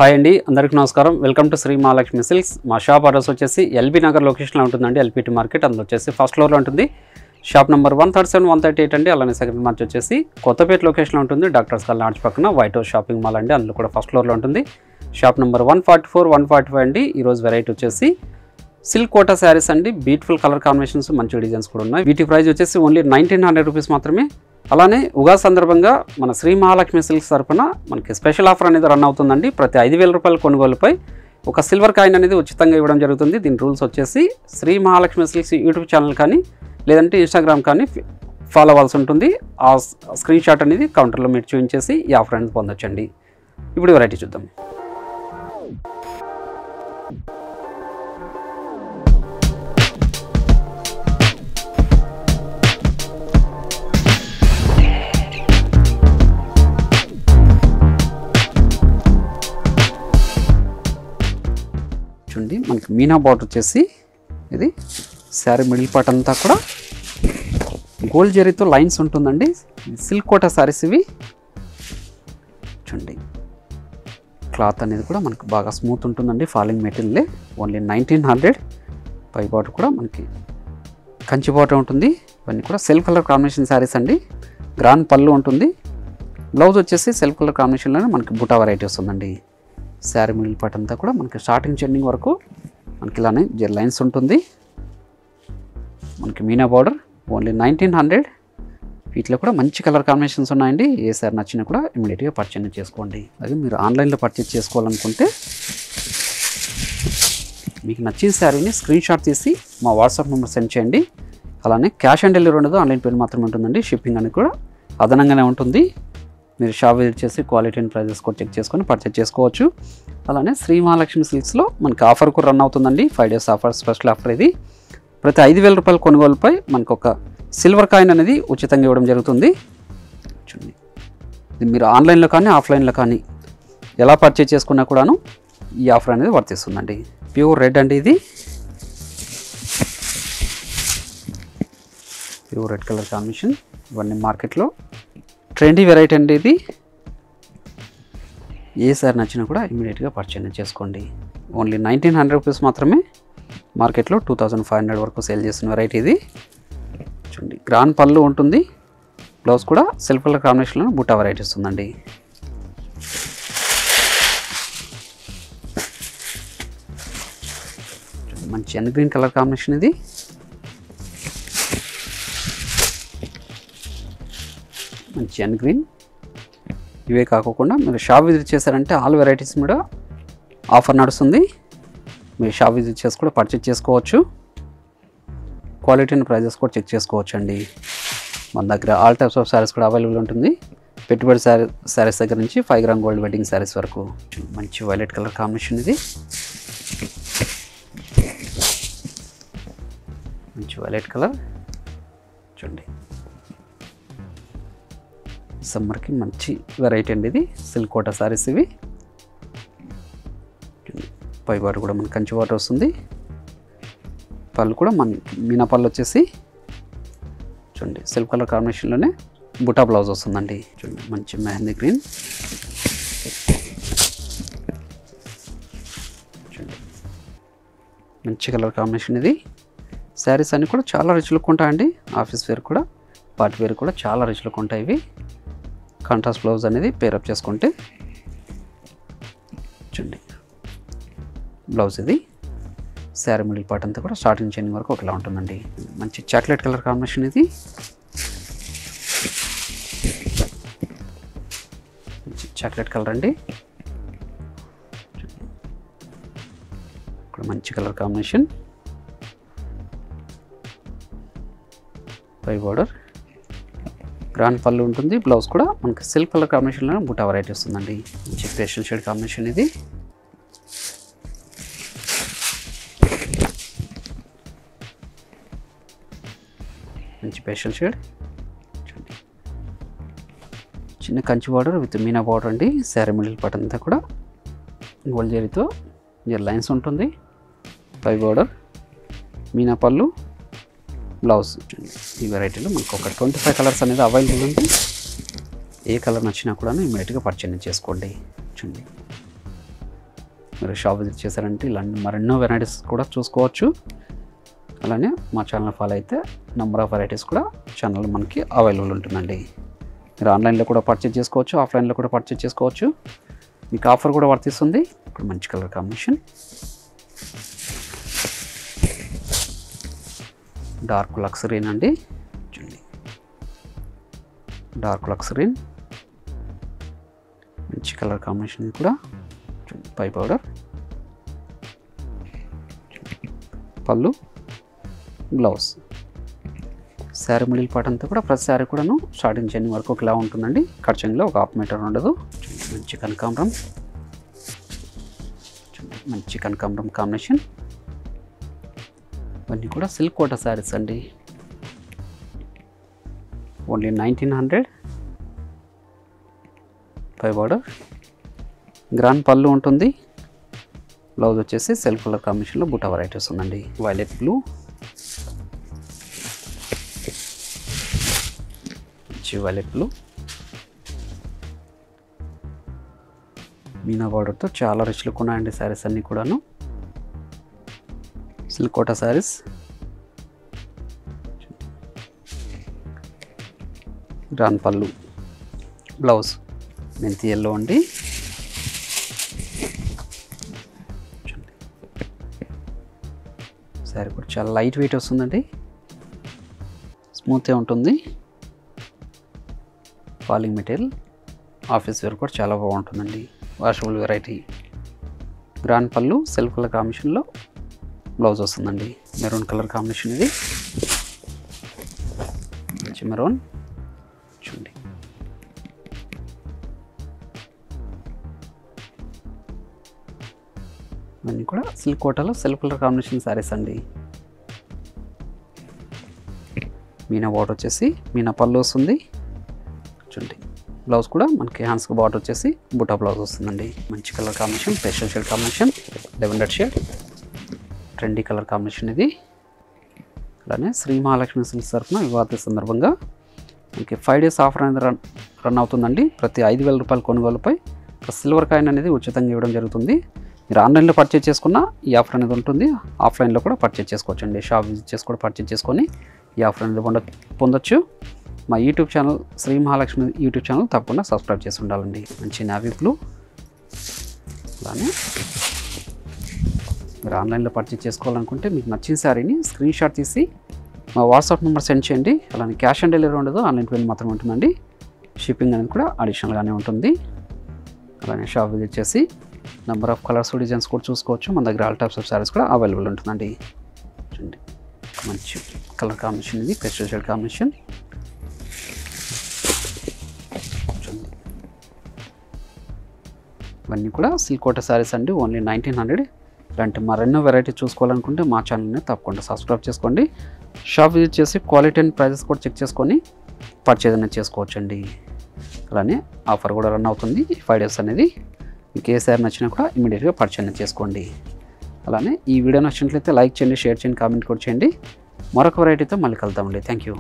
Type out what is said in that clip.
Hi అండి, అందరికీ నమస్కారం. Welcome to Shri Mahalakshmi silks. మా షాప్ అడ్రస్ వచ్చేసి ఎల్బీ నగర్ లొకేషన్లో ఉంటుందండి. ఎల్పిటి మార్కెట్ అందులో వచ్చేసి ఫస్ట్ ఫ్లోర్లో ఉంటుంది. షాప్ నెంబర్ 137, 138 అండి. అలానే సెకండ్ మార్చ్ వచ్చేసి కొత్తపేట లొకేషన్లో ఉంటుంది. డాక్టర్స్ కాలనీ ఆర్చ్ పక్కన వైట్ హౌస్ షాపింగ్ మాల్ అండి. అందులో కూడా ఫస్ట్ ఫ్లోర్లో ఉంటుంది. షాప్ నెంబర్ 144, 145 అండి. ఈరోజు వెరైటీ వచ్చేసి సిల్క్ కోటా శారీస్ అండి. బ్యూటిఫుల్ కలర్ కాంబినేషన్స్, మంచి డిజైన్స్ కూడా ఉన్నాయి. వీటి ప్రైస్ వచ్చేసి ఓన్లీ 1900 రూపీస్ మాత్రమే. అలానే ఉగాది సందర్భంగా మన శ్రీ మహాలక్ష్మి సిల్క్స్ తరపున మనకి స్పెషల్ ఆఫర్ అనేది రన్ అవుతుందండి. ప్రతి 5000 రూపాయల కొనుగోలుపై ఒక సిల్వర్ కాయిన్ అనేది ఉచితంగా ఇవ్వడం జరుగుతుంది. దీని రూల్స్ వచ్చేసి Shri Mahalakshmi silks YouTube channel కానీ లేదంటే ఇన్స్టాగ్రామ్ కానీ ఫాలో అవ్వాల్సి ఉంటుంది. ఆ స్క్రీన్ షాట్ అనేది కౌంటర్లో మీరు చూపించేసి ఈ ఆఫర్ అనేది పొందొచ్చండి. ఇప్పుడు వెరైటీ చూద్దాం. చూడండి, మనకి మీనా బార్డర్ వచ్చేసి ఇది శారీ మిడిల్ పార్ట్ అంతా కూడా గోల్డ్ జరీతో లైన్స్ ఉంటుందండి. సిల్క్ కోటా శారీస్ ఇవి. చూడండి, క్లాత్ అనేది కూడా మనకు బాగా స్మూత్ ఉంటుందండి. Falling material. ఓన్లీ 1900. పై బార్డర్ కూడా మనకి కంచి బార్డర్ ఉంటుంది. ఇవన్నీ కూడా సెల్ఫ్ కలర్ కాంబినేషన్ శారీస్ అండి. గ్రాండ్ పళ్ళు ఉంటుంది. బ్లౌజ్ వచ్చేసి సెల్ఫ్ కలర్ కాంబినేషన్లోనే మనకి బుటా వెరైటీ వస్తుందండి. శారీ మిడిల్ పార్ట్ అంతా కూడా మనకి స్టార్టింగ్ చెండింగ్ వరకు మనకి ఇలానే లైన్స్ ఉంటుంది. మనకి మీనా బార్డర్. ఓన్లీ 1900. వీటిలో కూడా మంచి కలర్ కాంబినేషన్స్ ఉన్నాయండి. ఏ శారీ నచ్చినా కూడా ఇమీడియట్గా పర్చేజ్ చేసుకోండి. అలాగే మీరు ఆన్లైన్లో పర్చేజ్ చేసుకోవాలనుకుంటే మీకు నచ్చిన శారీని స్క్రీన్ షాట్ తీసి మా వాట్సాప్ నెంబర్ సెండ్ చేయండి. అలానే క్యాష్ ఆన్ డెలివరీ ఉండదు, ఆన్లైన్ పేమెంట్ మాత్రమే ఉంటుందండి. షిప్పింగ్ అనేది కూడా అదనంగానే ఉంటుంది. మీరు షాప్ విజిట్ చేసి క్వాలిటీ అండ్ ప్రైజెస్ కూడా చెక్ చేసుకొని పర్చేజ్ చేసుకోవచ్చు. అలానే శ్రీ మహాలక్ష్మి సిల్క్స్లో మనకి ఆఫర్ కూడా రన్ అవుతుందండి. 5 days ఆఫర్, స్పెషల్ ఆఫర్ ఇది. ప్రతి 5000 రూపాయల కొనుగోలుపై మనకు ఒక సిల్వర్ కాయిన్ అనేది ఉచితంగా ఇవ్వడం జరుగుతుంది. చూడండి, ఇది మీరు ఆన్లైన్లో కానీ ఆఫ్లైన్లో కానీ ఎలా పర్చేజ్ చేసుకున్నా కూడాను ఈ ఆఫర్ అనేది వర్తిస్తుందండి. ప్యూర్ రెడ్ అండి ఇది. Pure red colour combination. ఇవన్నీ మార్కెట్లో ట్రెండీ వెరైటీ అండి ఇది. ఏ సారి నచ్చినా కూడా ఇమీడియట్గా పర్చేజ్ చేసుకోండి. ఓన్లీ 1900 రూపీస్ మాత్రమే. మార్కెట్లో 2500 వరకు సేల్ చేసిన వెరైటీ ఇది. చూడండి, గ్రాండ్ పళ్ళు ఉంటుంది. బ్లౌజ్ కూడా సెల్ఫ్ కలర్ కాంబినేషన్లో బుట్టా వెరైటీ వస్తుందండి. మంచి ఎన్ గ్రీన్ కలర్ కాంబినేషన్ ఇది. మంచి ఎన్ గ్రీన్. ఇవే కాకుండా మీరు షాప్ విజిట్ చేశారంటే ఆల్ వెరైటీస్ మీద ఆఫర్ నడుస్తుంది. మీరు షాప్ విజిట్ చేసి కూడా పర్చేజ్ చేసుకోవచ్చు. క్వాలిటీ అండ్ ప్రైజెస్ కూడా చెక్ చేసుకోవచ్చు అండి. మన దగ్గర ఆల్ టైప్స్ ఆఫ్ శారీస్ కూడా అవైలబుల్ ఉంటుంది. పెట్టుబడి శారీస్ దగ్గర నుంచి 5 గ్రామ్ గోల్డ్ వెడ్డింగ్ శారీస్ వరకు. మంచి వైలెట్ కలర్ కాంబినేషన్ ఇది. మంచి వైలెట్ కలర్. చూడండి, సమ్మర్కి మంచి వెరైటీ అండి ఇది. సిల్క్ కోటా శారీస్ ఇవి. పై బార్డర్ కూడా మనకి కంచి బార్డర్ వస్తుంది. పళ్ళు కూడా మన మీనా పళ్ళు వచ్చేసి చూడండి సిల్క్ కలర్ కాంబినేషన్లోనే బుటా బ్లౌజ్ వస్తుందండి. చూడండి, మంచి మెహందీ గ్రీన్. చూడండి, మంచి కలర్ కాంబినేషన్ ఇది. శారీస్ అన్నీ కూడా చాలా రిచ్ లుక్ ఉంటాయండి. ఆఫీస్ వేర్ కూడా, పార్టీ వేర్ కూడా చాలా రిచ్ లుక్ ఉంటాయి ఇవి. కాంట్రాస్ట్ బ్లౌజ్ అనేది పేరప్ చేసుకుంటే చూడండి బ్లౌజ్ ఇది. శారీ మిడిల్ పార్ట్ అంతా కూడా స్టార్టింగ్ చెండింగ్ వరకు ఒకలా ఉంటుందండి. మంచి చాక్లెట్ కలర్ కాంబినేషన్ ఇది. మంచి చాక్లెట్ కలర్ అండి. ఇక్కడ మంచి కలర్ కాంబినేషన్. పై బార్డర్ గ్రాండ్ పళ్ళు ఉంటుంది. బ్లౌజ్ కూడా మనకి సిల్క్ కలర్ కాంబినేషన్లో బుటా వెరైటీ వస్తుందండి. మంచి పేస్టల్ షేడ్ కాంబినేషన్ ఇది. మంచి పేస్టల్ షేడ్. చిన్న Kanchi border with Meena border అండి. శారీ మిడిల్ పార్ట్ అంతా కూడా గోల్డ్ జరీతో లైన్స్ ఉంటుంది. పై బార్డర్, మీనా పళ్ళు, బ్లౌజ్. ఈ వెరైటీలో మనకు ఒక 25 కలర్స్ అనేది అవైలబుల్ ఉంది. ఏ కలర్ నచ్చినా కూడా ఇమీడియట్గా పర్చేజ్ చేసుకోండి. చూడండి మీరు షాప్ విజిట్ చేశారంటే ఇలాంటి మరెన్నో వెరైటీస్ కూడా చూసుకోవచ్చు. అలానే మా ఛానల్ ఫాలో అయితే నెంబర్ ఆఫ్ వెరైటీస్ కూడా ఛానల్ మనకి అవైలబుల్ ఉంటుందండి. మీరు ఆన్లైన్లో కూడా పర్చేజ్ చేసుకోవచ్చు, ఆఫ్లైన్లో కూడా పర్చేజ్ చేసుకోవచ్చు. మీకు ఆఫర్ కూడా వర్తిస్తుంది. ఇప్పుడు మంచి colour combination, dark lux green అండి. చూడండి, డార్క్ లక్స్ గ్రీన్ మంచి కలర్ కాంబినేషన్ కూడా. పై పౌడర్, పళ్ళు, బ్లౌజ్. శారీ మిడిల్ పార్ట్ అంతా కూడా ప్రతి శారీ కూడాను స్టార్టింగ్ చెన్ని వరకు ఒకలా ఉంటుందండి. కట్చింగ్లో ఒక 1/2 మీటర్ ఉండదు. మంచి కనకాంబరం, మంచి కనకాంబరం కాంబినేషన్. ఇవన్నీ కూడా సిల్క్ కోట శారీస్ అండి. ఓన్లీ 1900. పై బార్డర్, గ్రాండ్ పళ్ళు ఉంటుంది. బ్లౌజ్ వచ్చేసి సెల్ఫ్ కలర్ కాంబినేషన్లో బుటా వెరైటీస్ ఉందండి. వైలెట్ బ్లూ, వైలెట్ బ్లూ, మీనా బార్డర్తో చాలా రిచ్ లుక్ ఉన్నాయండి శారీస్ అన్నీ కూడాను. సిల్క్ కోటా శారీస్. గ్రాండ్ పళ్ళు, బ్లౌజ్ మెంతి ఎల్లో అండి. శారీ కూడా చాలా లైట్ వెయిట్ వస్తుందండి, స్మూత్గా ఉంటుంది. ఫాలింగ్ మెటీరియల్, ఆఫీస్ వేర్ కూడా చాలా బాగుంటుందండి. Washable variety. గ్రాండ్ పళ్ళు, సెల్ఫ్ కలర్ కాంబినేషన్లో బ్లౌజ్ వస్తుందండి. మెరూన్ కలర్ కాంబినేషన్ ఇది. మంచి మెరూన్ చూడండి. ఇవన్నీ కూడా సిల్క్ కోటాలో సెల్ఫ్ కలర్ కాంబినేషన్ శారీస్ అండి. మీనా బార్డర్ వచ్చేసి మీనా పళ్ళు వస్తుంది. చూడండి, బ్లౌజ్ కూడా మనకి హ్యాండ్స్కి బార్డర్ వచ్చేసి బుటా బ్లౌజ్ వస్తుందండి. మంచి colour combination, pastel shade combination, lavender shade, trendy colour combination ఇది. అలానే శ్రీ మహాలక్ష్మి సిల్క్స్ తరఫున వివాహ సందర్భంగా మనకి 5 days ఆఫర్ అనేది రన్ అవుతుందండి. ప్రతి 5000 రూపాయల కొనుగోలుపై సిల్వర్ కాయిన్ అనేది ఉచితంగా ఇవ్వడం జరుగుతుంది. మీరు ఆన్లైన్లో పర్చేజ్ చేసుకున్న ఈ ఆఫర్ అనేది ఉంటుంది. ఆఫ్లైన్లో కూడా పర్చేజ్ చేసుకోవచ్చు అండి. షాప్ విజిట్ చేసి కూడా పర్చేజ్ చేసుకొని ఈ ఆఫర్ అనేది పొందొచ్చు. మా YouTube channel Shri Mahalakshmi YouTube channel తప్పకుండా సబ్స్క్రైబ్ చేసి ఉండాలండి. మంచి నావీ బ్లూ. అలానే మీరు ఆన్లైన్లో పర్చేజ్ చేసుకోవాలనుకుంటే మీకు నచ్చిన శారీని స్క్రీన్ షాట్ తీసి మా వాట్సాప్ నెంబర్ సెండ్ చేయండి. అలానే క్యాష్ ఆన్ డెలివరీ ఉండదు, ఆన్లైన్ పేమెంట్ మాత్రమే ఉంటుందండి. షిప్పింగ్ అనేది కూడా అడిషనల్గానే ఉంటుంది. అలానే షాప్ విజిట్ చేసి నెంబర్ ఆఫ్ కలర్స్ డిజైన్స్ కూడా చూసుకోవచ్చు. మన దగ్గర ఆల్ టైప్స్ ఆఫ్ శారీస్ కూడా అవైలబుల్ ఉంటుందండి. చూడండి, మంచి కలర్ కాంబినేషన్ ఇది, పేస్టల్ షేడ్ కాంబినేషన్. చూడండి, ఇవన్నీ కూడా సిల్క్ కోటా శారీస్ అండి. ఓన్లీ 1900. ఇలాంటి మరెన్నో వెరైటీ చూసుకోవాలనుకుంటే మా ఛానల్ని తప్పకుండా సబ్స్క్రైబ్ చేసుకోండి. షాప్ విజిట్ చేసి క్వాలిటీ అండ్ ప్రైజెస్ కూడా చెక్ చేసుకొని పర్చేజ్ అనేది చేసుకోవచ్చు అండి. అలానే ఆఫర్ కూడా రన్ అవుతుంది 5 days అనేది. మీకు ఏ శారీ నచ్చినా కూడా ఇమీడియట్గా పర్చేజ్ చేసుకోండి. అలానే ఈ వీడియో నచ్చినట్లయితే లైక్ చేయండి, షేర్ చేయండి, కామెంట్ కూడా చేయండి. మరొక వెరైటీతో మళ్ళీ కలుద్దామండి. Thank you.